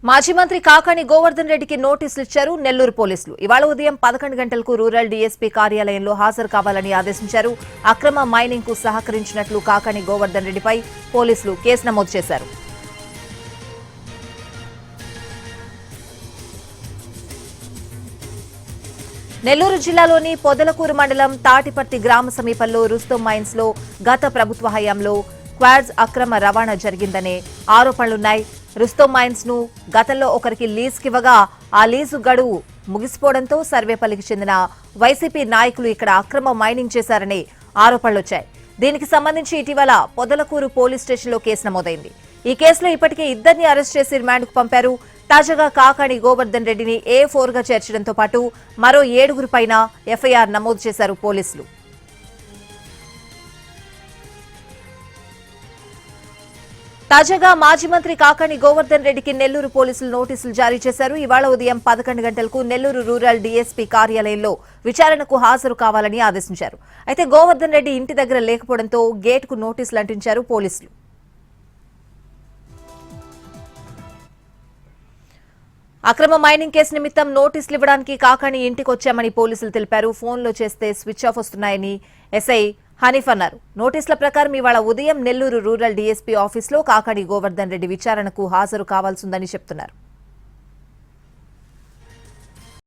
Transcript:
మాజీ మంత్రి కాకాణి గోవర్ధన్ రెడ్డికి నోటీసులు ఇచ్చారు నెల్లూరు పోలీసులు. ఇవాళ ఉదయం 11 గంటలకు రూరల్ డీఎస్పీ కార్యాలయంలో హాజరు కావాలని ఆదేశించారు. అక్రమ మైనింగ్ కు సహకరించినట్లు కాకాణి గోవర్ధన్ రెడ్డిపై పోలీసులు కేసు నమోదు చేశారు. నెల్లూరు జిల్లాలోని పొదలకూరు మండలం తాటిపర్తి గ్రామ సమీపంలో రుస్తోం మైన్స్ లో గత ప్రభుత్వ హయాంలో క్వాడ్స్ అక్రమ రవాణా జరిగిందనే ఆరోపణలున్నాయి. రుస్తోం మైన్స్ ను గతంలో ఒకరికి లీజుకివ్వగా ఆ లీజు గడువు ముగిసిపోవడంతో సర్వేపల్లికి చెందిన వైసీపీ నాయకులు ఇక్కడ అక్రమ మైనింగ్ చేశారనే ఆరోపణలొచ్చాయి. దీనికి సంబంధించి ఇటీవల పొదలకూరు పోలీస్ స్టేషన్లో కేసు నమోదైంది. ఈ కేసులో ఇప్పటికే ఇద్దరిని అరెస్ట్ చేసి రిమాండ్కు పంపారు. తాజాగా కాకాణి గోవర్ధన్ రెడ్డిని A4 గా చేర్చడంతో పాటు మరో 7గురిపైన ఎఫ్ఐఆర్ నమోదు చేశారు పోలీసులు. తాజాగా మాజీ మంత్రి కాకాణి గోవర్ధన్ రెడ్డికి నెల్లూరు పోలీసులు నోటీసులు జారీ చేశారు. ఇవాళ ఉదయం 11 గంటలకు నెల్లూరు రూరల్ డీఎస్పీ కార్యాలయంలో విచారణకు హాజరు కావాలని ఆదేశించారు. అయితే గోవర్ధన్ రెడ్డి ఇంటి దగ్గర లేకపోవడంతో గేటుకు నోటీసులు అంటించారు పోలీసులు. అక్రమ మైనింగ్ కేసు నిమిత్తం నోటీసులు ఇవ్వడానికి కాకాణి ఇంటికి వచ్చామని పోలీసులు తెలిపారు. ఫోన్లో చేస్తే స్విచ్ ఆఫ్ వస్తున్నాయని ఎస్ఐ హనీఫ్ అన్నారు. నోటీసుల ప్రకారం ఇవాళ ఉదయం నెల్లూరు రూరల్ డీఎస్పీ ఆఫీసులో కాకాణి గోవర్ధన్ రెడ్డి విచారణకు హాజరు కావాల్సిందని చెప్తున్నారు.